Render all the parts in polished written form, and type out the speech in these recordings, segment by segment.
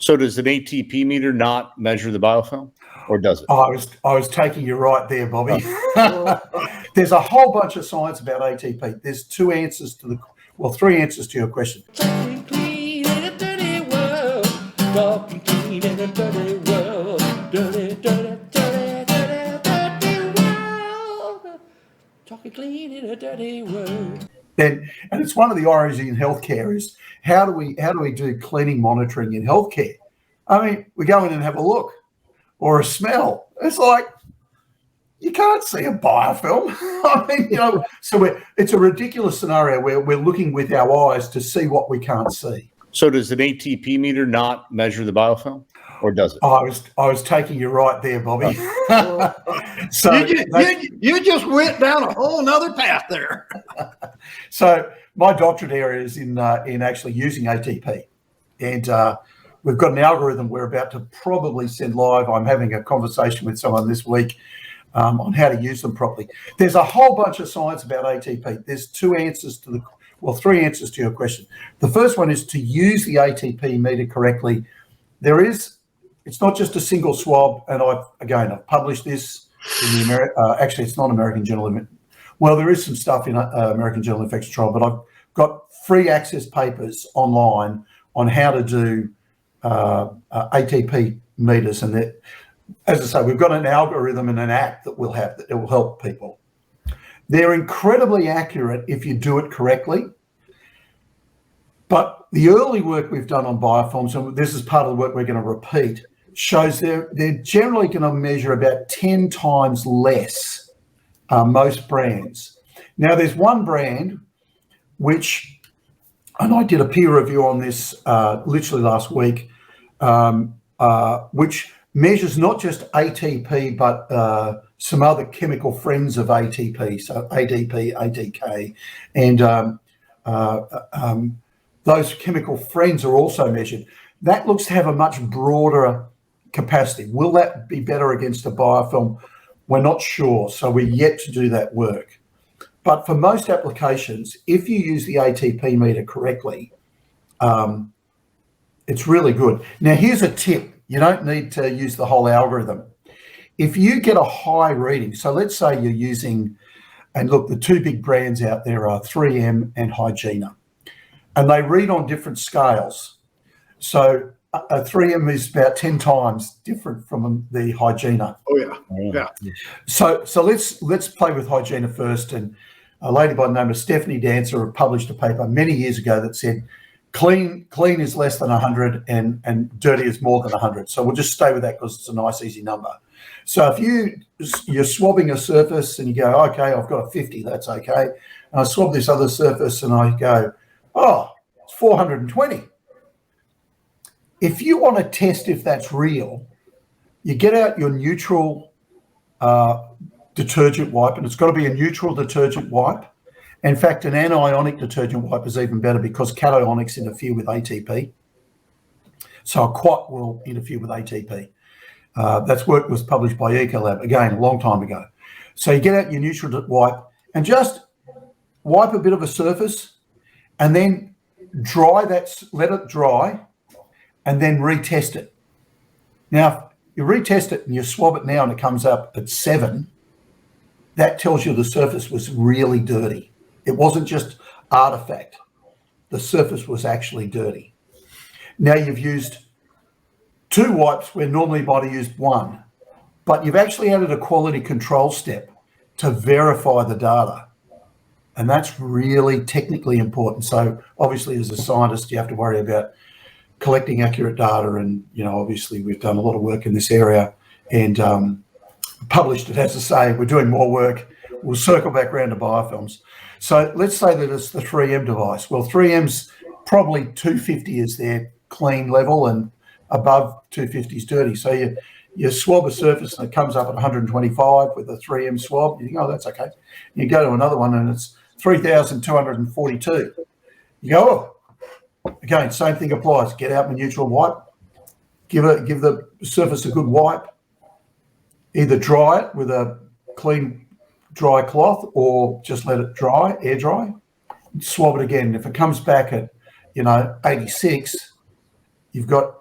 So does an ATP meter not measure the biofilm, or does it? I was taking you right there, Bobby. There's a whole bunch of science about ATP. There's three answers to your question. Talking clean in a dirty world. Talking clean in a dirty world. Dirty, dirty, dirty, dirty, dirty world. Talking clean in a dirty world. And it's one of the origins in healthcare is how do we do cleaning monitoring in healthcare? I mean, we go in and have a look or a smell. It's like you can't see a biofilm. I mean, so it's a ridiculous scenario where we're looking with our eyes to see what we can't see. So does an ATP meter not measure the biofilm, or does it? I was taking you right there, Bobby. So you just went down a whole nother path there. So my doctorate area is in actually using ATP, and we've got an algorithm we're about to probably send live. I'm having a conversation with someone this week on how to use them properly. There's a whole bunch of science about ATP. There's three answers to your question. The first one is to use the ATP meter correctly. It's not just a single swab, and I've published this in the actually it's not American Journal of, well, there is some stuff in American Journal of Infectious Control, but I've got free access papers online on how to do ATP meters, and that, as I say, we've got an algorithm and an app that will help people. They're incredibly accurate if you do it correctly. But the early work we've done on biofilms, and this is part of the work we're going to repeat, shows they're generally going to measure about 10 times less, most brands. Now, there's one brand which, and I did a peer review on this literally last week, which measures not just ATP, but some other chemical friends of ATP, so ADP, ATK, and those chemical friends are also measured. That looks to have a much broader capacity. Will that be better against a biofilm? We're not sure, so we're yet to do that work. But for most applications, if you use the ATP meter correctly, it's really good. Now, here's a tip. You don't need to use the whole algorithm. If you get a high reading, so let's say you're using, and look, the two big brands out there are 3M and Hygiene, and they read on different scales. So a 3M is about 10 times different from the Hygiene. Oh yeah. So let's play with Hygiene first. And a lady by the name of Stephanie Dancer published a paper many years ago that said clean is less than 100 and dirty is more than 100. So we'll just stay with that because it's a nice easy number. So if you're swabbing a surface and you go, okay, I've got a 50, that's okay. And I swab this other surface and I go, oh, it's 420. If you want to test if that's real, you get out your neutral detergent wipe, and it's got to be a neutral detergent wipe. In fact, an anionic detergent wipe is even better because cationics interfere with ATP. So a quat will interfere with ATP. That's work was published by Ecolab, again, a long time ago. So you get out your neutral wipe and just wipe a bit of a surface and then let it dry, and then retest it. Now, if you retest it and you swab it now and it comes up at 7, that tells you the surface was really dirty. It wasn't just artifact. The surface was actually dirty. Now you've used 2 wipes where normally you might have used 1, but you've actually added a quality control step to verify the data. And that's really technically important. So obviously as a scientist, you have to worry about collecting accurate data, and obviously we've done a lot of work in this area and published it. As I say, we're doing more work. We'll circle back around to biofilms. So let's say that it's the 3M device. Well, 3M's probably 250 is their clean level, and above 250 is dirty. So you swab a surface and it comes up at 125 with a 3M swab. You think, oh, that's okay. You go to another one and it's 3,242. You go, oh. Again, same thing applies. Get out my neutral wipe, give the surface a good wipe, either dry it with a clean, dry cloth or just let it dry, air dry, swab it again. If it comes back at, 86, you've got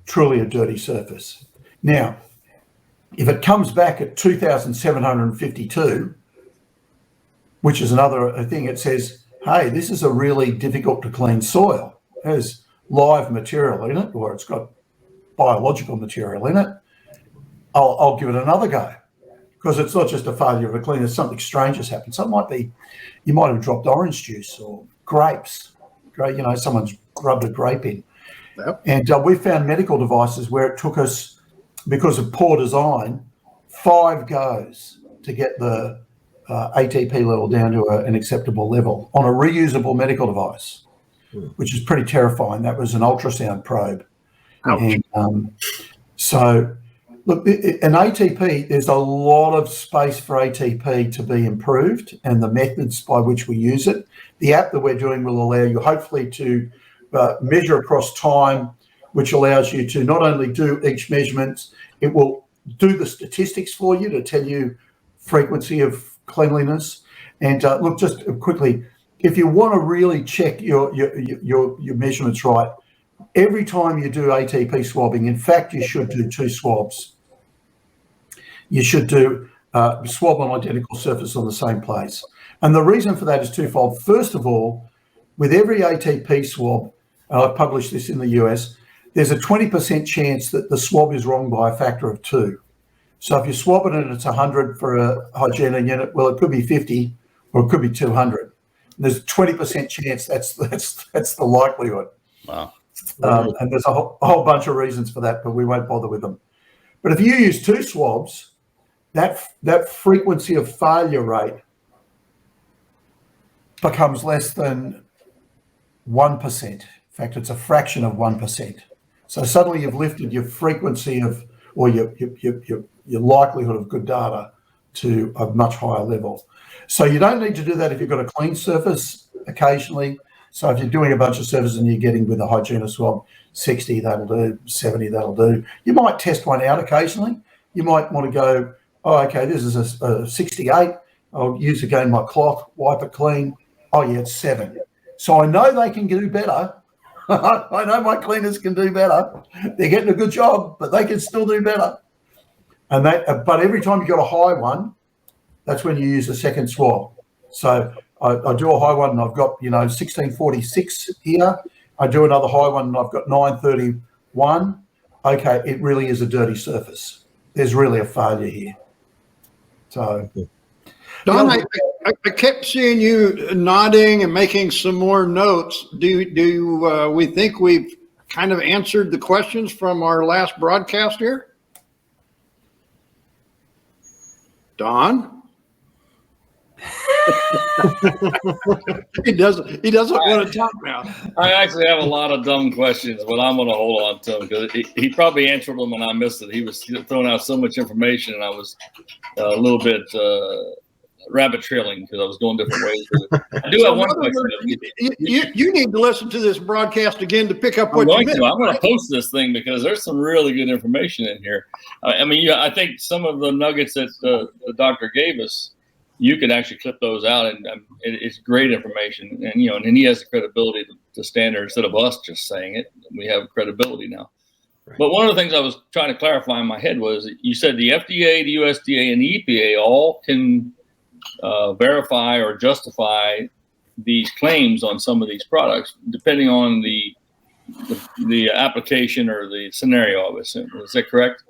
truly a dirty surface. Now, if it comes back at 2,752, which is another thing, it says, hey, this is a really difficult to clean soil. It has live material in it, or it's got biological material in it. I'll give it another go, because it's not just a failure of a cleaner, something strange has happened. So it might be, you might have dropped orange juice or grapes, someone's rubbed a grape in. Yep. And we found medical devices where it took us, because of poor design, 5 goes to get the ATP level down to an acceptable level on a reusable medical device, which is pretty terrifying. That was an ultrasound probe. Ouch. And so, look, an ATP, there's a lot of space for ATP to be improved, and the methods by which we use it. The app that we're doing will allow you hopefully to measure across time, which allows you to not only do each measurement, it will do the statistics for you to tell you frequency of cleanliness. And look, just quickly, if you want to really check your measurements right, every time you do ATP swabbing, in fact, you should do 2 swabs. You should do swab on identical surface on the same place. And the reason for that is twofold. First of all, with every ATP swab, and I've published this in the US, there's a 20% chance that the swab is wrong by a factor of 2. So if you swab it and it's 100 for a hygiene unit, well, it could be 50 or it could be 200. There's a 20% chance that's the likelihood. Wow. And there's a whole bunch of reasons for that, but we won't bother with them. But if you use 2 swabs, that frequency of failure rate becomes less than 1%. In fact, it's a fraction of 1%. So suddenly you've lifted your frequency of, or your likelihood of good data to a much higher level. So you don't need to do that if you've got a clean surface occasionally. So if you're doing a bunch of surfaces and you're getting with a hygienist swab, 60, that'll do, 70, that'll do. You might test one out occasionally. You might want to go, oh, okay, this is a 68. I'll use again my cloth, wipe it clean. Oh, yeah, it's 7. So I know they can do better. I know my cleaners can do better. They're getting a good job, but they can still do better. And but every time you got a high one, that's when you use a second swab. So I do a high one and I've got 1646 here. I do another high one and I've got 931. Okay, it really is a dirty surface. There's really a failure here. So, Don, I kept seeing you nodding and making some more notes. Do we think we've kind of answered the questions from our last broadcast here? Don? He doesn't want to talk now. I actually have a lot of dumb questions, but I'm going to hold on to them because he probably answered them and I missed it. He was throwing out so much information and I was a little bit rabbit trailing because I was going different ways. I do have one question. You need to listen to this broadcast again to pick up what you missed. I'm going to post this thing because there's some really good information in here. I mean, I think some of the nuggets that the doctor gave us, you could actually clip those out, and it's great information. And and he has the credibility to stand there instead of us just saying it. We have credibility now. Right. But one of the things I was trying to clarify in my head was you said the FDA, the USDA, and the EPA all can verify or justify these claims on some of these products, depending on the application or the scenario, I would assume. Is that correct?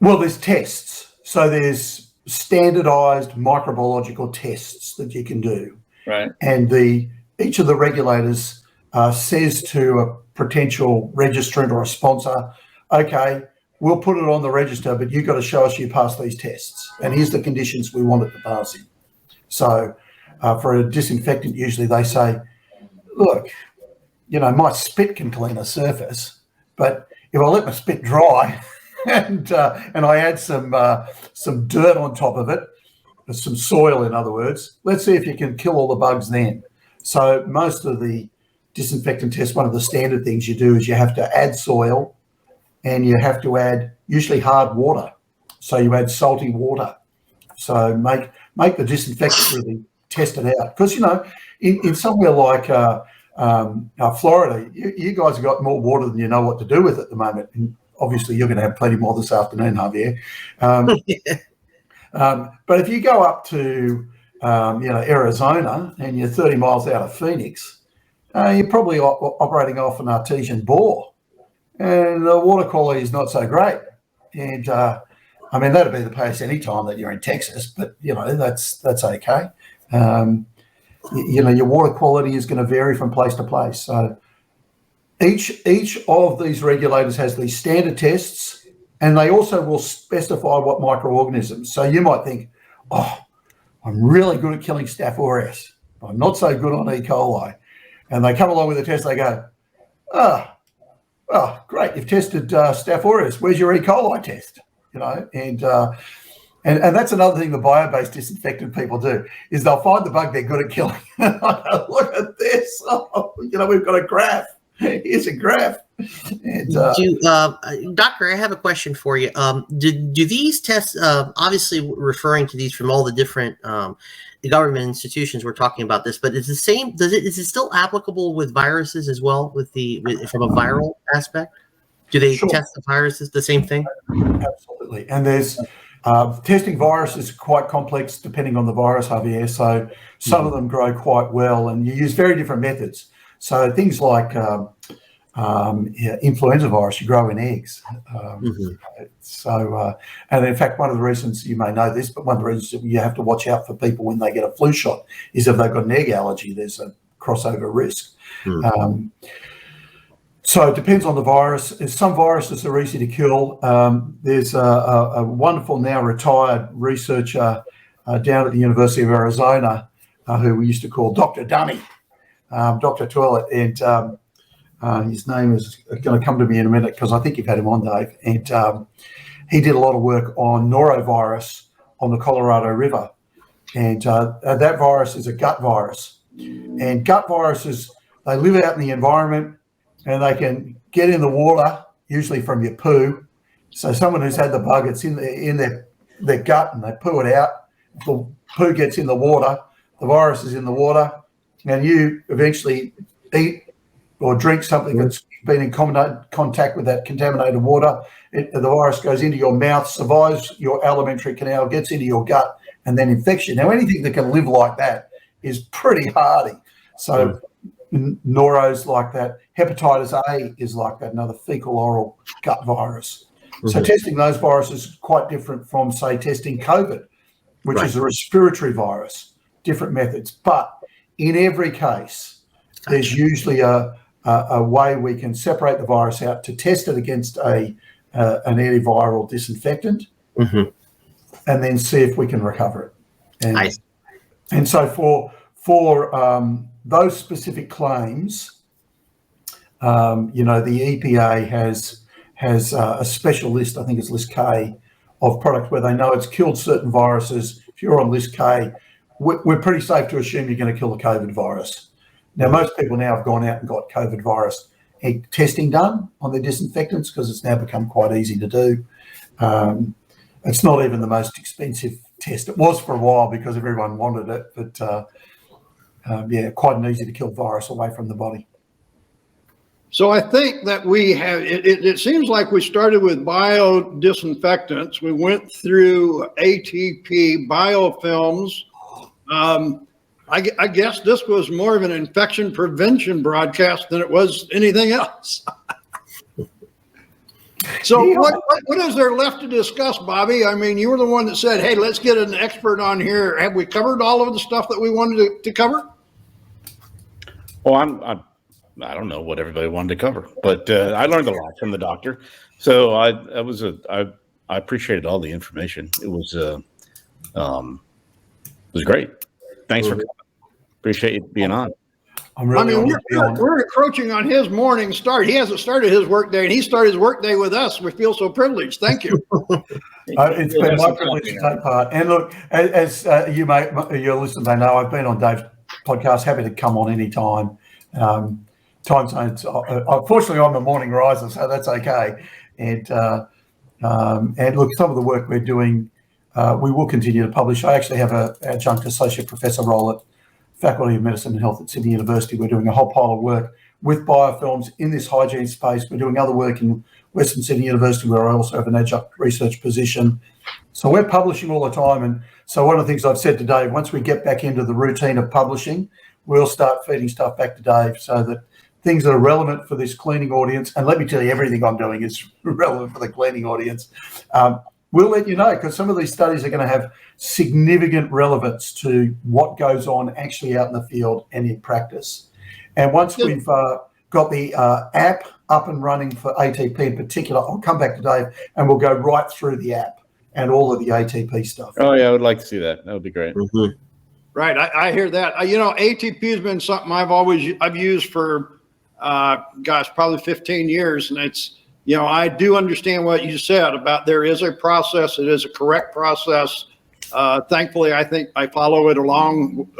Well, there's tests. So there's standardized microbiological tests that you can do. Right. And each of the regulators says to a potential registrant or a sponsor, okay, we'll put it on the register, but you've got to show us you passed these tests. And here's the conditions we want it to pass in. So for a disinfectant, usually they say, look, my spit can clean a surface, but if I let my spit dry and I add some dirt on top of it, some soil, in other words, let's see if you can kill all the bugs then. So most of the disinfectant tests, one of the standard things you do is you have to add soil and you have to add usually hard water. So you add salty water. So make the disinfectant really test it out. Because, in somewhere like Florida, you guys have got more water than you know what to do with at the moment. And obviously, you're going to have plenty more this afternoon, Javier. But if you go up to Arizona and you're 30 miles out of Phoenix, you're probably operating off an artesian bore, and the water quality is not so great. And I mean, that'd be the case any time that you're in Texas, but that's okay. Your water quality is going to vary from place to place. So each of these regulators has these standard tests, and they also will specify what microorganisms. So you might think, oh, I'm really good at killing Staph aureus. I'm not so good on E. coli. And they come along with the test, they go, oh, great, you've tested Staph aureus. Where's your E. coli test? And that's another thing the bio-based disinfectant people do, is they'll find the bug they're good at killing. Look at this. Oh, we've got a graph. Here's a graph. And, Doctor, I have a question for you. Do these tests, obviously referring to these from all the different government institutions we're talking about this, but is the same? Is it still applicable with viruses as well? From a viral aspect, do they test the viruses the same thing? Absolutely. And there's testing viruses quite complex depending on the virus, Javier. So some of them grow quite well, and you use very different methods. So things like influenza virus, you grow in eggs. And in fact, one of the reasons, you may know this, but one of the reasons you have to watch out for people when they get a flu shot is if they've got an egg allergy, there's a crossover risk. So it depends on the virus. Some viruses are easy to kill. There's a wonderful, now retired researcher down at the University of Arizona who we used to call Dr. Dunny, Dr. Toilet, and his name is going to come to me in a minute because I think you've had him on, Dave. And he did a lot of work on norovirus on the Colorado River. And that virus is a gut virus. And gut viruses, they live out in the environment, and they can get in the water, usually from your poo. So someone who's had the bug, it's in their gut, and they poo it out. The poo gets in the water, the virus is in the water, and you eventually eat or drink something that's been in contact with that contaminated water. The virus goes into your mouth, survives your alimentary canal, gets into your gut, and then infects you. Now, anything that can live like that is pretty hardy. So noro's like that. Hepatitis A is like that, another fecal oral gut virus. So testing those viruses is quite different from, say, testing COVID, which is a respiratory virus, different methods. But in every case, there's usually a way we can separate the virus out to test it against an antiviral disinfectant and then see if we can recover it. And so for those specific claims, the EPA has a special list, I think it's list K, of products where they know it's killed certain viruses. If you're on list K, we're pretty safe to assume you're going to kill the COVID virus. Now, most people now have gone out and got COVID virus testing done on their disinfectants because it's now become quite easy to do. It's not even the most expensive test. It was for a while because everyone wanted it, but quite an easy to kill virus away from the body. So I think that we have, it seems like we started with biodisinfectants. We went through ATP, biofilms. I guess this was more of an infection prevention broadcast than it was anything else. So what is there left to discuss, Bobby? I mean, you were the one that said, hey, let's get an expert on here. Have we covered all of the stuff that we wanted to cover? Well, I don't know what everybody wanted to cover, but I learned a lot from the doctor. So I appreciated all the information. It was great. Thanks for coming. Appreciate you being on. We're encroaching on his morning start. He hasn't started his workday, and he started his workday with us. We feel so privileged. Thank you. It's been my privilege to take part. And look, as your listeners may know, I've been on Dave's podcast. Happy to come on anytime. Time zones. Unfortunately, I'm a morning riser, so that's okay. And look, some of the work we're doing, we will continue to publish. I actually have an adjunct associate professor role at Faculty of Medicine and Health at Sydney University. We're doing a whole pile of work with biofilms in this hygiene space. We're doing other work in Western Sydney University, where I also have an adjunct research position. So we're publishing all the time. And so one of the things I've said to Dave, once we get back into the routine of publishing, we'll start feeding stuff back to Dave so that things that are relevant for this cleaning audience, and let me tell you, everything I'm doing is relevant for the cleaning audience. We'll let you know, because some of these studies are going to have significant relevance to what goes on actually out in the field and in practice. And once we've got the app up and running for ATP in particular, I'll come back to Dave and we'll go right through the app and all of the ATP stuff. Oh yeah, I would like to see that. That would be great. Mhm. Right. I hear that. ATP has been something I've used for, probably 15 years. And it's, I do understand what you said about there is a process. It is a correct process. Thankfully, I think I follow it along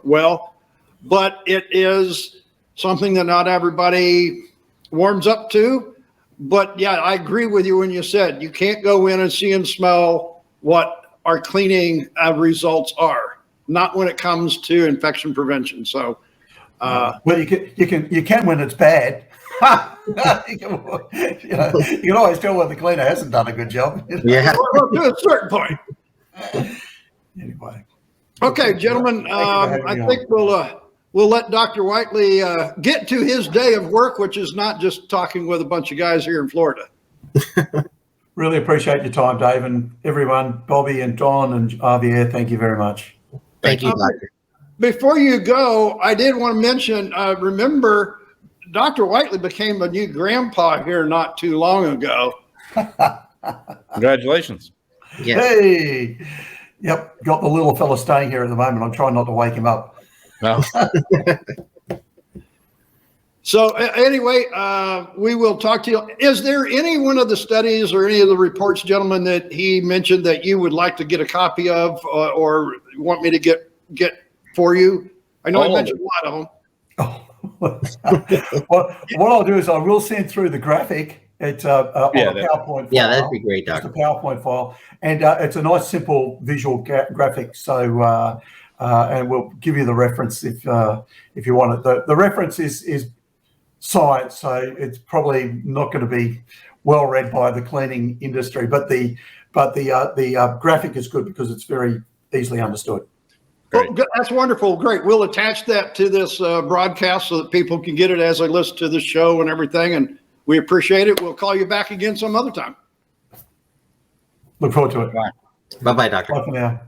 well, but it is something that not everybody warms up to. But yeah, I agree with you when you said you can't go in and see and smell what our cleaning results are, not when it comes to infection prevention. So, well, you can when it's bad. you can always tell when the cleaner hasn't done a good job. Yeah. to a certain point. Anyway. Okay, gentlemen, I think we'll let Dr. Whiteley get to his day of work, which is not just talking with a bunch of guys here in Florida. Really appreciate your time, Dave, and everyone, Bobby and Don and Javier. Thank you very much. Thank you, Doctor. Before you go, I did want to mention, remember, Dr. Whiteley became a new grandpa here not too long ago. Congratulations. Yes. Hey, yep, got the little fella staying here at the moment. I'm trying not to wake him up. Well, So anyway, we will talk to you. Is there any one of the studies or any of the reports, gentlemen, that he mentioned that you would like to get a copy of or want me to get for you? I know I mentioned a lot of them. Well, what I'll do is I will send through the graphic. It's on a PowerPoint file. Yeah, that'd be great, Just Doctor. a PowerPoint file. And it's a nice, simple visual graphic. So, and we'll give you the reference if you want it. The reference is science, so it's probably not going to be well read by the cleaning industry, but the graphic is good because it's very easily understood. Well, that's wonderful. Great. We'll attach that to this broadcast so that people can get it as they listen to the show and everything. And we appreciate it. We'll call you back again some other time. Look forward to it. Bye-bye, Doctor. Bye for now.